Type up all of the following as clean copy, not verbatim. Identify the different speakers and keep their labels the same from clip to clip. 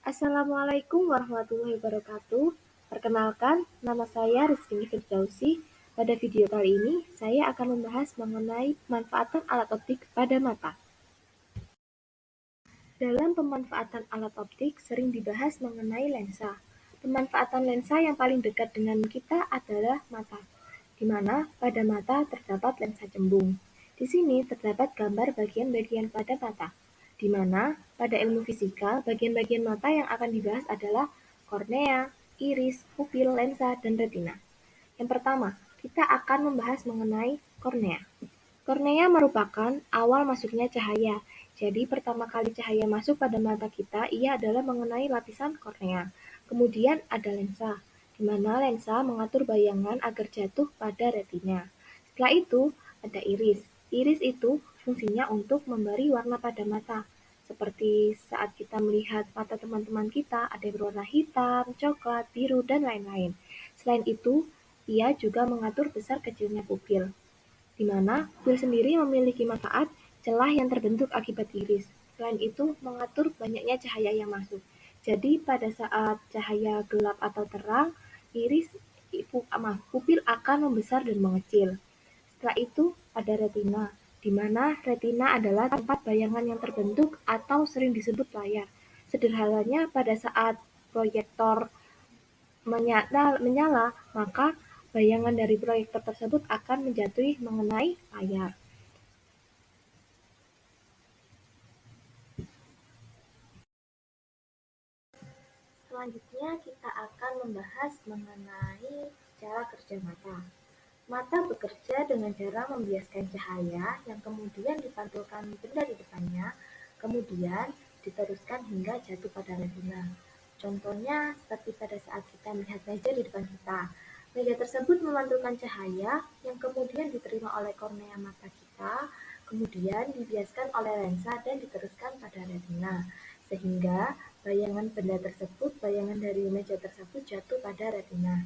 Speaker 1: Assalamualaikum warahmatullahi wabarakatuh. Perkenalkan, nama saya Rizky Firdausi. Pada video kali ini, saya akan membahas mengenai pemanfaatan alat optik pada mata. Dalam pemanfaatan alat optik, sering dibahas mengenai lensa. Pemanfaatan lensa yang paling dekat dengan kita adalah mata, di mana pada mata terdapat lensa cembung. Di sini terdapat gambar bagian-bagian pada mata, di mana pada ilmu fisika, bagian-bagian mata yang akan dibahas adalah kornea, iris, pupil, lensa, dan retina. Yang pertama, kita akan membahas mengenai kornea. Kornea merupakan awal masuknya cahaya. Jadi pertama kali cahaya masuk pada mata kita, ia adalah mengenai lapisan kornea. Kemudian ada lensa, di mana lensa mengatur bayangan agar jatuh pada retina. Setelah itu ada iris. Iris itu fungsinya untuk memberi warna pada mata. Seperti saat kita melihat mata teman-teman kita ada yang berwarna hitam, coklat, biru, dan lain-lain. Selain itu, ia juga mengatur besar kecilnya pupil, di mana pupil sendiri memiliki manfaat celah yang terbentuk akibat iris. Selain itu, mengatur banyaknya cahaya yang masuk. Jadi, pada saat cahaya gelap atau terang, iris pupil akan membesar dan mengecil. Setelah itu, ada retina, di mana retina adalah tempat bayangan yang terbentuk atau sering disebut layar. Sederhananya, pada saat proyektor menyala, maka bayangan dari proyektor tersebut akan menjatuhi mengenai layar. Selanjutnya kita akan membahas mengenai cara kerja mata. Mata bekerja dengan cara membiaskan cahaya yang kemudian dipantulkan benda di depannya, kemudian diteruskan hingga jatuh pada retina. Contohnya seperti pada saat kita melihat meja di depan kita. Meja tersebut memantulkan cahaya yang kemudian diterima oleh kornea mata kita, kemudian dibiaskan oleh lensa dan diteruskan pada retina. Sehingga bayangan benda tersebut, bayangan dari meja tersebut jatuh pada retina.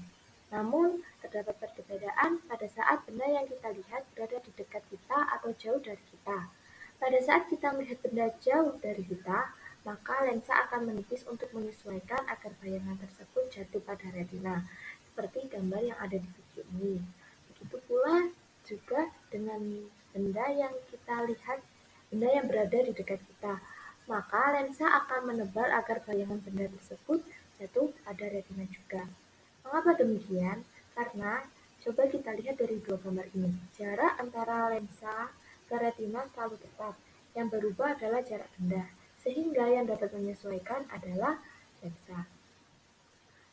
Speaker 1: Namun, terdapat perbedaan pada saat benda yang kita lihat berada di dekat kita atau jauh dari kita. Pada saat kita melihat benda jauh dari kita, maka lensa akan menipis untuk menyesuaikan agar bayangan tersebut jatuh pada retina, seperti gambar yang ada di video ini. Begitu pula juga dengan benda yang kita lihat, benda yang berada di dekat kita, maka lensa akan menebal agar bayangan benda tersebut jatuh pada retina juga. Mengapa demikian? Karena coba kita lihat dari dua gambar ini. Jarak antara lensa ke retina selalu tetap. Yang berubah adalah jarak benda, sehingga yang dapat menyesuaikan adalah lensa.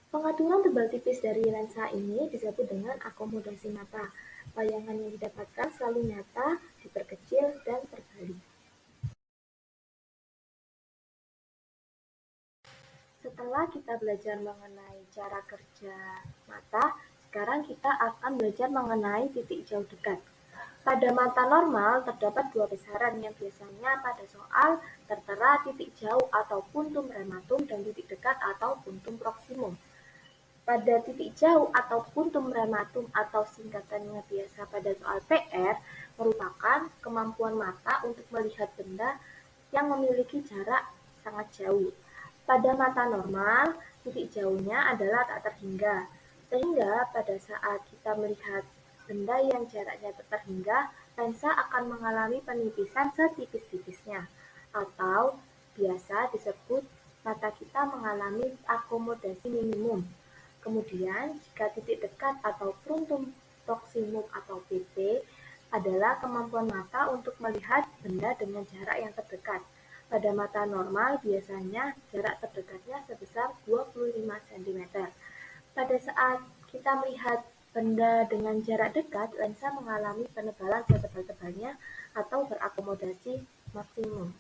Speaker 1: Pengaturan tebal tipis dari lensa ini disebut dengan akomodasi mata. Bayangan yang didapatkan selalu nyata, diperkecil, dan terbalik. Setelah kita belajar mengenai cara kerja mata, sekarang kita akan belajar mengenai titik jauh dekat. Pada mata normal terdapat dua besaran yang biasanya pada soal tertera titik jauh atau puntum rematum dan titik dekat atau puntum proximum. Pada titik jauh atau puntum rematum atau singkatannya biasa pada soal PR merupakan kemampuan mata untuk melihat benda yang memiliki jarak sangat jauh. Pada mata normal, titik jauhnya adalah tak terhingga, sehingga pada saat kita melihat benda yang jaraknya tak terhingga, lensa akan mengalami penipisan setipis-tipisnya, atau biasa disebut mata kita mengalami akomodasi minimum. Kemudian, jika titik dekat atau puntum proximum atau PP adalah kemampuan mata untuk melihat benda dengan jarak yang terdekat. Pada mata normal biasanya jarak terdekatnya sebesar 25 cm. Pada saat kita melihat benda dengan jarak dekat, lensa mengalami penebalan setebal-tebalnya atau berakomodasi maksimum.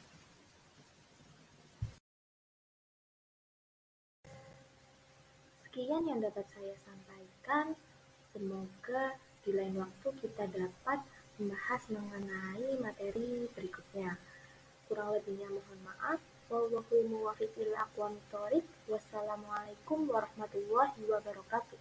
Speaker 1: Sekian yang dapat saya sampaikan. Semoga di lain waktu kita dapat membahas mengenai materi berikutnya. Kurang lebihnya mohon maaf. Wassalamualaikum warahmatullahi wabarakatuh.